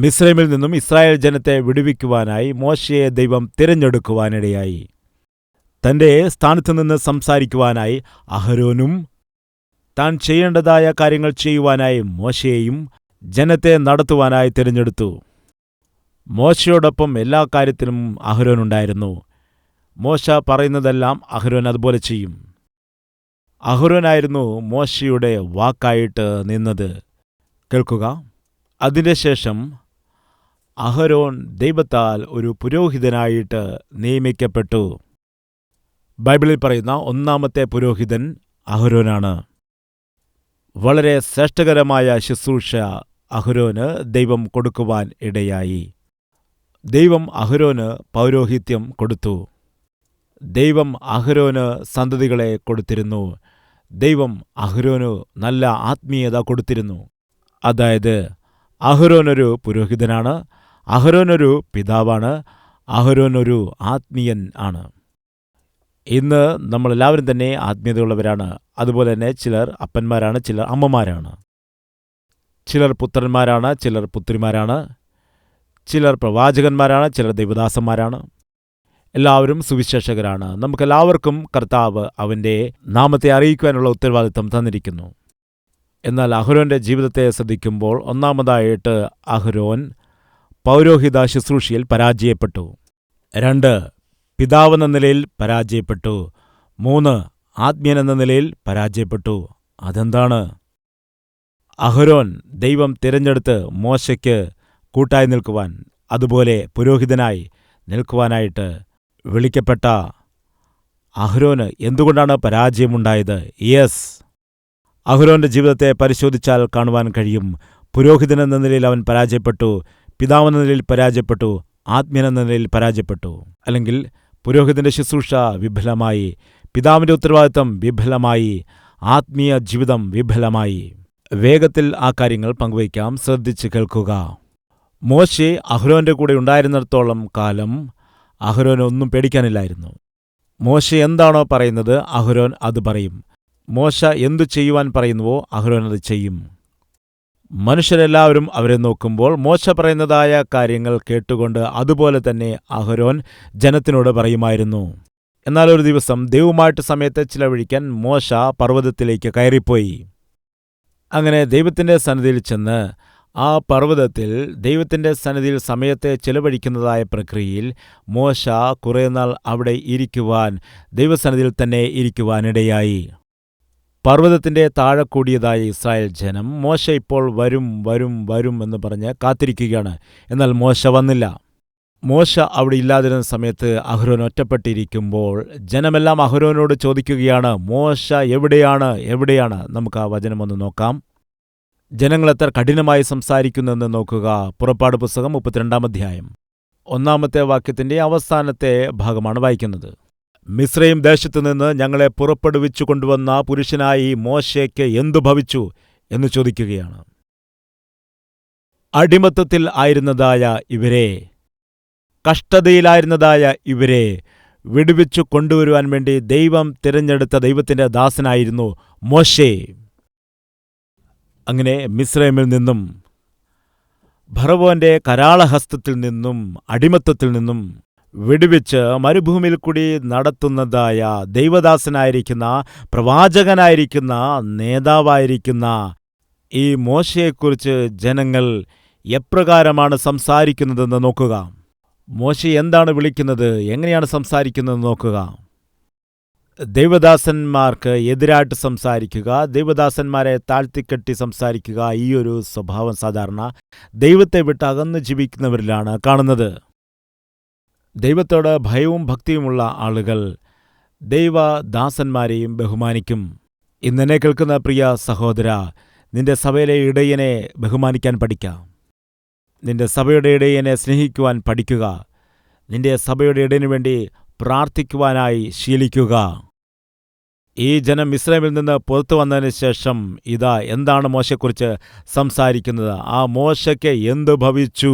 മിസ്രൈമിൽ നിന്നും ഇസ്രായേൽ ജനത്തെ വിടുവിക്കുവാനായി മോശയെ ദൈവം തിരഞ്ഞെടുക്കുവാനിടയായി. തന്റെ സ്ഥാനത്തുനിന്ന് സംസാരിക്കുവാനായി അഹരോനും താൻ ചെയ്യേണ്ടതായ കാര്യങ്ങൾ ചെയ്യുവാനായി മോശയെയും ജനത്തെ നടത്തുവാനായി തിരഞ്ഞെടുത്തു. മോശയോടൊപ്പം എല്ലാ കാര്യത്തിലും അഹരോനുണ്ടായിരുന്നു. മോശ പറയുന്നതെല്ലാം അഹരോൻ അതുപോലെ ചെയ്യും. അഹരോനായിരുന്നു മോശയുടെ വാക്കായിട്ട് നിന്നത്. കേൾക്കുക. അതിൻ്റെ ശേഷം അഹരോൻ ദൈവത്താൽ ഒരു പുരോഹിതനായിട്ട് നിയമിക്കപ്പെട്ടു. ബൈബിളിൽ പറയുന്ന ഒന്നാമത്തെ പുരോഹിതൻ അഹരോനാണ്. വളരെ ശ്രേഷ്ഠകരമായ ശുശ്രൂഷ അഹരോന് ദൈവം കൊടുക്കുവാൻ ഇടയായി. ദൈവം അഹരോന് പൗരോഹിത്യം കൊടുത്തു. ദൈവം അഹരോന് സന്തതികളെ കൊടുത്തിരുന്നു. ദൈവം അഹരോന് നല്ല ആത്മീയത കൊടുത്തിരുന്നു. അതായത് അഹരോനൊരു പുരോഹിതനാണ്, അഹരോനൊരു പിതാവാണ്, അഹരോനൊരു ആത്മീയൻ ആണ്. ഇന്ന് നമ്മളെല്ലാവരും തന്നെ ആത്മീയതയുള്ളവരാണ്. അതുപോലെ തന്നെ ചിലർ അപ്പന്മാരാണ്, ചിലർ അമ്മമാരാണ്, ചിലർ പുത്രന്മാരാണ്, ചിലർ പുത്രിമാരാണ്, ചിലർ പ്രവാചകന്മാരാണ്, ചിലർ ദൈവദാസന്മാരാണ്. എല്ലാവരും സുവിശേഷകരാണ്. നമുക്കെല്ലാവർക്കും കർത്താവ് അവൻ്റെ നാമത്തെ അറിയിക്കുവാനുള്ള ഉത്തരവാദിത്തം തന്നിരിക്കുന്നു. എന്നാൽ അഹരോൻ്റെ ജീവിതത്തെ ശ്രദ്ധിക്കുമ്പോൾ ഒന്നാമതായിട്ട് അഹരോൻ പൗരോഹിത ശുശ്രൂഷയിൽ പരാജയപ്പെട്ടു. 2 പിതാവെന്ന നിലയിൽ പരാജയപ്പെട്ടു. 3 ആത്മീയനെന്ന നിലയിൽ പരാജയപ്പെട്ടു. അതെന്താണ്? അഹരോൻ ദൈവം തിരഞ്ഞെടുത്ത് മോശയ്ക്ക് കൂട്ടായി നിൽക്കുവാൻ, അതുപോലെ പുരോഹിതനായി നിൽക്കുവാനായിട്ട് വിളിക്കപ്പെട്ട അഹരോന് എന്തുകൊണ്ടാണ് പരാജയമുണ്ടായത്? യെസ്, അഹരോന്റെ ജീവിതത്തെ പരിശോധിച്ചാൽ കാണുവാൻ കഴിയും. പുരോഹിതനെന്ന നിലയിൽ അവൻ പരാജയപ്പെട്ടു, പിതാവെന്ന നിലയിൽ പരാജയപ്പെട്ടു, ആത്മീയനെന്ന നിലയിൽ പരാജയപ്പെട്ടു. അല്ലെങ്കിൽ പുരോഹിതന്റെ ശുശ്രൂഷ വിഫലമായി, പിതാവിന്റെ ഉത്തരവാദിത്തം വിഫലമായി, ആത്മീയ ജീവിതം വിഫലമായി. വേഗത്തിൽ ആ കാര്യങ്ങൾ പങ്കുവയ്ക്കാം, ശ്രദ്ധിച്ച് കേൾക്കുക. മോശെ അഹരോന്റെ കൂടെ ഉണ്ടായിരുന്നിടത്തോളം കാലം അഹരോന് ഒന്നും പേടിക്കാനില്ലായിരുന്നു. മോശെ എന്താണോ പറയുന്നത് അഹരോൻ അത് പറയും. മോശ എന്തു ചെയ്യുവാൻ പറയുന്നുവോ അഹരോൻ അത് ചെയ്യും. മനുഷ്യരെല്ലാവരും അവരെ നോക്കുമ്പോൾ മോശ പറയുന്നതായ കാര്യങ്ങൾ കേട്ടുകൊണ്ട് അതുപോലെ തന്നെ അഹരോൻ ജനത്തിനോട് പറയുമായിരുന്നു. എന്നാൽ ഒരു ദിവസം ദൈവവുമായിട്ട് സമയത്തെ ചിലവഴിക്കാൻ മോശ പർവ്വതത്തിലേക്ക് കയറിപ്പോയി. അങ്ങനെ ദൈവത്തിൻ്റെ സന്നിധിയിൽ ചെന്ന് ആ പർവ്വതത്തിൽ ദൈവത്തിൻ്റെ സന്നിധിയിൽ സമയത്തെ ചിലവഴിക്കുന്നതായ പ്രക്രിയയിൽ മോശ കുറേ നാൾ അവിടെ ഇരിക്കുവാൻ, ദൈവസന്നിധിയിൽ തന്നെ ഇരിക്കുവാനിടയായി. പർവ്വതത്തിൻ്റെ താഴെ കൂടിയതായ ഇസ്രായേൽ ജനം മോശ ഇപ്പോൾ വരും വരും വരും എന്ന് പറഞ്ഞ് കാത്തിരിക്കുകയാണ്. എന്നാൽ മോശ വന്നില്ല. മോശ അവിടെ ഇല്ലാതിരുന്ന സമയത്ത് അഹരോൻ ഒറ്റപ്പെട്ടിരിക്കുമ്പോൾ ജനമെല്ലാം അഹരോനോട് ചോദിക്കുകയാണ്, മോശ എവിടെയാണ്, എവിടെയാണ്? നമുക്ക് ആ വചനമൊന്ന് നോക്കാം. ജനങ്ങൾ എത്ര കഠിനമായി സംസാരിക്കുന്നെന്ന് നോക്കുക. പുറപ്പാട് പുസ്തകം 32-ാം അധ്യായം 1-ാമത്തെ വാക്യത്തിൻ്റെ അവസാനത്തെ ഭാഗമാണ് വായിക്കുന്നത്. മിസ്രയീം ദേശത്തുനിന്ന് ഞങ്ങളെ പുറപ്പെടുവിച്ചു കൊണ്ടുവന്ന പുരുഷനായി മോശയ്ക്ക് എന്തു ഭവിച്ചു എന്ന് ചോദിക്കുകയാണ്. അടിമത്തത്തിൽ ആയിരുന്നതായ ഇവരെ, കഷ്ടതയിലായിരുന്നതായ ഇവരെ വിടുവിച്ചു കൊണ്ടുവരുവാൻ വേണ്ടി ദൈവം തിരഞ്ഞെടുത്ത ദൈവത്തിൻ്റെ ദാസനായിരുന്നു മോശെ. അങ്ങനെ മിസ്രയീമിൽ നിന്നും, ഫറവോന്റെ കരാളഹസ്തത്തിൽ നിന്നും, അടിമത്തത്തിൽ നിന്നും വിടുവിച്ച് മരുഭൂമിയിൽ കൂടി നടത്തുന്നതായ ദൈവദാസനായിരിക്കുന്ന, പ്രവാചകനായിരിക്കുന്ന, നേതാവായിരിക്കുന്ന ഈ മോശയെക്കുറിച്ച് ജനങ്ങൾ എപ്രകാരമാണ് സംസാരിക്കുന്നതെന്ന് നോക്കുക. മോശെ എന്താണ് വിളിക്കുന്നത്, എങ്ങനെയാണ് സംസാരിക്കുന്നതെന്ന് നോക്കുക. ദൈവദാസന്മാർക്ക് എതിരായിട്ട് സംസാരിക്കുക, ദൈവദാസന്മാരെ താഴ്ത്തിക്കെട്ടി സംസാരിക്കുക, ഈ ഒരു സ്വഭാവം സാധാരണ ദൈവത്തെ വിട്ട് അകന്നു ജീവിക്കുന്നവരിലാണ് കാണുന്നത്. ദൈവത്തോട് ഭയവും ഭക്തിയുമുള്ള ആളുകൾ ദൈവദാസന്മാരെയും ബഹുമാനിക്കും. ഇന്നെന്നെ കേൾക്കുന്ന പ്രിയ സഹോദര, നിന്റെ സഭയിലെ ഇടയനെ ബഹുമാനിക്കാൻ പഠിക്കാം. നിന്റെ സഭയുടെ ഇടയനെ സ്നേഹിക്കുവാൻ പഠിക്കുക. നിന്റെ സഭയുടെ ഇടയനു വേണ്ടി പ്രാർത്ഥിക്കുവാനായി ശീലിക്കുക. ഈ ജനം മിസ്രയീമിൽ നിന്ന് പുറത്തു വന്നതിന് ശേഷം ഇതാ എന്താണ് മോശയെക്കുറിച്ച് സംസാരിക്കുന്നത്. ആ മോശയ്ക്ക് എന്തു ഭവിച്ചു?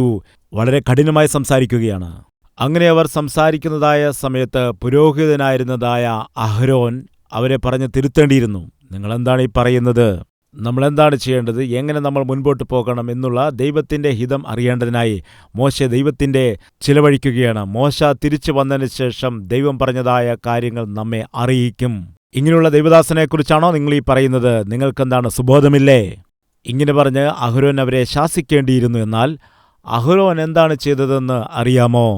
വളരെ കഠിനമായി സംസാരിക്കുകയാണ്. അങ്ങനെ അവർ സംസാരിക്കുന്നതായ സമയത്ത് പുരോഹിതനായിരുന്നതായ അഹരോൻ അവരെ പറഞ്ഞ് തിരുത്തേണ്ടിയിരുന്നു. നിങ്ങളെന്താണ് ഈ പറയുന്നത്? നമ്മളെന്താണ് ചെയ്യേണ്ടത്, എങ്ങനെ നമ്മൾ മുൻപോട്ട് പോകണം എന്നുള്ള ദൈവത്തിൻ്റെ ഹിതം അറിയേണ്ടതിനായി മോശെ ദൈവത്തിൻ്റെ ചിലവഴിക്കുകയാണ്. മോശ തിരിച്ചു വന്നതിന് ശേഷം ദൈവം പറഞ്ഞതായ കാര്യങ്ങൾ നമ്മെ അറിയിക്കും. ഇങ്ങനെയുള്ള ദൈവദാസനെക്കുറിച്ചാണോ നിങ്ങൾ ഈ പറയുന്നത്? നിങ്ങൾക്കെന്താണ് സുബോധമില്ലേ? ഇങ്ങനെ പറഞ്ഞ് അഹരോൻ അവരെ ശാസിക്കേണ്ടിയിരുന്നു. എന്നാൽ അഹരോൻ എന്താണ് ചെയ്തതെന്ന് അറിയാമോ?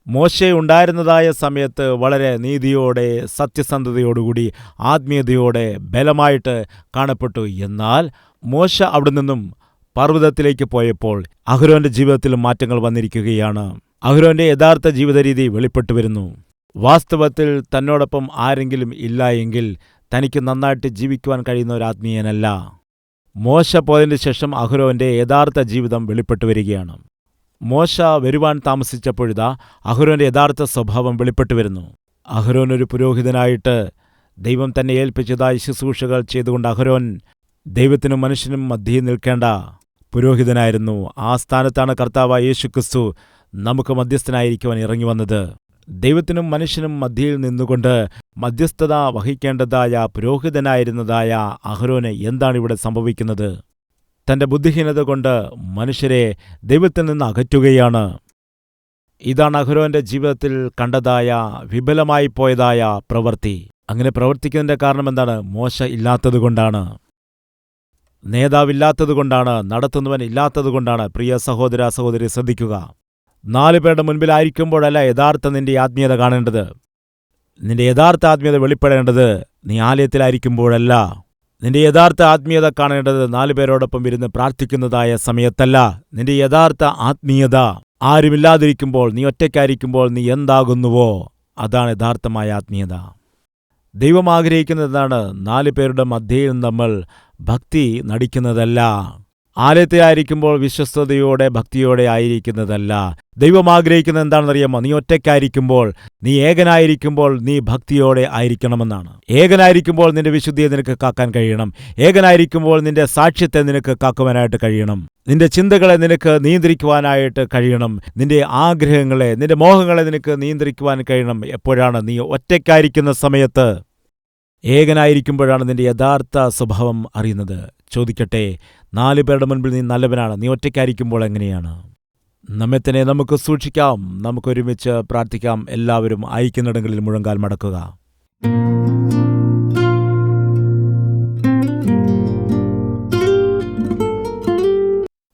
മോശെ ഉണ്ടായിരുന്നതായ സമയത്ത് വളരെ നീതിയോടെ, സത്യസന്ധതയോടുകൂടി, ആത്മീയതയോടെ, ബലമായിട്ട് കാണപ്പെട്ടു. എന്നാൽ മോശ അവിടെ നിന്നും പർവ്വതത്തിലേക്ക് പോയപ്പോൾ അഹരോന്റെ ജീവിതത്തിൽ മാറ്റങ്ങൾ വന്നിരിക്കുകയാണ്. അഹരോന്റെ യഥാർത്ഥ ജീവിതരീതി വെളിപ്പെട്ടു വരുന്നു. വാസ്തവത്തിൽ തന്നോടൊപ്പം ആരെങ്കിലും ഇല്ല എങ്കിൽ തനിക്ക് നന്നായിട്ട് ജീവിക്കുവാൻ കഴിയുന്ന ഒരു ആത്മീയനല്ല. മോശ പോയതിനു ശേഷം അഹരോന്റെ യഥാർത്ഥ ജീവിതം വെളിപ്പെട്ടു വരികയാണ്. മോശ വരുവാൻ താമസിച്ചപ്പോഴിതാ അഹരോന്റെ യഥാർത്ഥ സ്വഭാവം വെളിപ്പെട്ടു വരുന്നു. അഹരോൻ ഒരു പുരോഹിതനായിട്ട് ദൈവം തന്നെ ഏൽപ്പിച്ചതായി ശുശ്രൂഷകൾ ചെയ്തുകൊണ്ട് അഹരോൻ ദൈവത്തിനും മനുഷ്യനും മധ്യേ നിൽക്കേണ്ട പുരോഹിതനായിരുന്നു. ആ സ്ഥാനത്താണ് കർത്താവായ യേശുക്രിസ്തു നമുക്ക് മധ്യസ്ഥനായിരിക്കുവാൻ ഇറങ്ങി വന്നത്. ദൈവത്തിനും മനുഷ്യനും മധ്യയിൽ നിന്നുകൊണ്ട് മധ്യസ്ഥത വഹിക്കേണ്ടതായ പുരോഹിതനായിരുന്നതായ അഹരോന് എന്താണ് ഇവിടെ സംഭവിക്കുന്നത്? തന്റെ ബുദ്ധിഹീനത കൊണ്ട് മനുഷ്യരെ ദൈവത്തിൽ നിന്ന് അകറ്റുകയാണ്. ഇതാണ് അഹരോന്റെ ജീവിതത്തിൽ കണ്ടതായ വിഫലമായി പോയതായ പ്രവൃത്തി. അങ്ങനെ പ്രവർത്തിക്കുന്നതിന്റെ കാരണം എന്താണ്? മോശ ഇല്ലാത്തതുകൊണ്ടാണ്, നേതാവില്ലാത്തതുകൊണ്ടാണ്, നടത്തുന്നവൻ ഇല്ലാത്തതുകൊണ്ടാണ്. പ്രിയ സഹോദര സഹോദരി, ശ്രദ്ധിക്കുക. 4 പേരുടെ മുൻപിലായിരിക്കുമ്പോഴല്ല യഥാർത്ഥ നിന്റെ ആത്മീയത കാണേണ്ടത്. നിന്റെ യഥാർത്ഥ ആത്മീയത വെളിപ്പെടേണ്ടത് നീ ആലയത്തിലായിരിക്കുമ്പോഴല്ല. നിന്റെ യഥാർത്ഥ ആത്മീയത കാണേണ്ടത് 4 പേരോടൊപ്പം ഇരുന്ന് പ്രാർത്ഥിക്കുന്നതായ സമയത്തല്ല. നിന്റെ യഥാർത്ഥ ആത്മീയത ആരുമില്ലാതിരിക്കുമ്പോൾ, നീ ഒറ്റയ്ക്കായിരിക്കുമ്പോൾ നീ എന്താകുന്നുവോ അതാണ് യഥാർത്ഥമായ ആത്മീയത. ദൈവം ആഗ്രഹിക്കുന്നതാണ് 4 പേരുടെ മധ്യയിൽ നമ്മൾ ഭക്തി നടിക്കുന്നതല്ല. ആലയത്തിലായിരിക്കുമ്പോൾ വിശ്വസ്തയോടെ ഭക്തിയോടെ ആയിരിക്കുന്നതല്ല. ദൈവം ആഗ്രഹിക്കുന്നത് എന്താണെന്നറിയാമോ? നീ ഒറ്റയ്ക്കായിരിക്കുമ്പോൾ, നീ ഏകനായിരിക്കുമ്പോൾ നീ ഭക്തിയോടെ ആയിരിക്കണമെന്നാണ്. ഏകനായിരിക്കുമ്പോൾ നിന്റെ വിശുദ്ധിയെ നിനക്ക് കാക്കാൻ കഴിയണം. ഏകനായിരിക്കുമ്പോൾ നിന്റെ സാക്ഷ്യത്തെ നിനക്ക് കാക്കുവാനായിട്ട് കഴിയണം. നിന്റെ ചിന്തകളെ നിനക്ക് നിയന്ത്രിക്കുവാനായിട്ട് കഴിയണം. നിന്റെ ആഗ്രഹങ്ങളെ, നിന്റെ മോഹങ്ങളെ നിനക്ക് നിയന്ത്രിക്കുവാൻ കഴിയണം. എപ്പോഴാണ്? നീ ഒറ്റയ്ക്കായിരിക്കുന്ന സമയത്ത്. ഏകനായിരിക്കുമ്പോഴാണ് നിന്റെ യഥാർത്ഥ സ്വഭാവം അറിയുന്നത്. ചോദിക്കട്ടെ, 4 പേരുടെ മുൻപിൽ നീ നല്ലവനാണ്, നീ ഒറ്റയ്ക്കായിരിക്കുമ്പോൾ എങ്ങനെയാണ്? നമ്മെ തന്നെ നമുക്ക് സൂക്ഷിക്കാം. നമുക്കൊരുമിച്ച് പ്രാർത്ഥിക്കാം. എല്ലാവരും ഐക്യനിടങ്ങളിൽ മുഴങ്കാൽ മടക്കുക.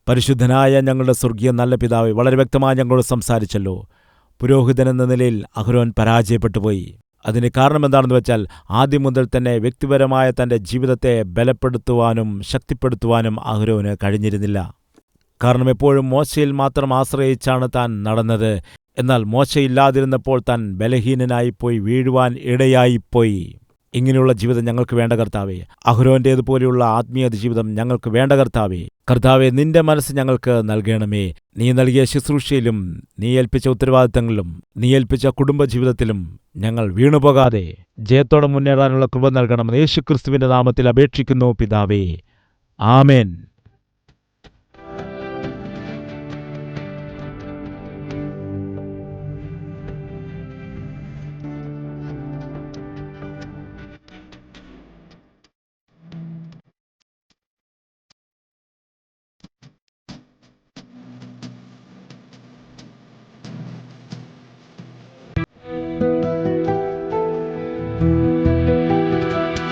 പരിശുദ്ധനായ ഞങ്ങളുടെ സ്വർഗീയ നല്ല പിതാവേ, വളരെ വ്യക്തമായി ഞങ്ങളോട് സംസാരിച്ചല്ലോ. പുരോഹിതനെന്ന നിലയിൽ അഹരോൻ പരാജയപ്പെട്ടുപോയി. അതിന് കാരണം എന്താണെന്ന് വെച്ചാൽ, ആദ്യം മുതൽ തന്നെ വ്യക്തിപരമായ തൻ്റെ ജീവിതത്തെ ബലപ്പെടുത്തുവാനും ശക്തിപ്പെടുത്തുവാനും അഹരോന് കഴിഞ്ഞിരുന്നില്ല. കാരണം എപ്പോഴും മോശയിൽ മാത്രം ആശ്രയിച്ചാണ് താൻ നടന്നത്. എന്നാൽ മോശയില്ലാതിരുന്നപ്പോൾ താൻ ബലഹീനനായിപ്പോയി, വീഴുവാൻ ഇടയായിപ്പോയി. ഇങ്ങനെയുള്ള ജീവിതം ഞങ്ങൾക്ക് വേണ്ട കർത്താവേ. അഹരോന്റേതുപോലെയുള്ള ആത്മീയ ജീവിതം ഞങ്ങൾക്ക് വേണ്ട കർത്താവേ. കർത്താവേ, നിന്റെ മനസ്സ് ഞങ്ങൾക്ക് നൽകണമേ. നീ നൽകിയ ശുശ്രൂഷയിലും, നീ ഏൽപ്പിച്ച ഉത്തരവാദിത്തങ്ങളിലും, നീ ഏൽപ്പിച്ച കുടുംബജീവിതത്തിലും ഞങ്ങൾ വീണുപോകാതെ ജയത്തോടെ മുന്നേറാനുള്ള കൃപ നൽകണമെന്ന് യേശുക്രിസ്തുവിന്റെ നാമത്തിൽ അപേക്ഷിക്കുന്നു പിതാവേ. ആമേൻ.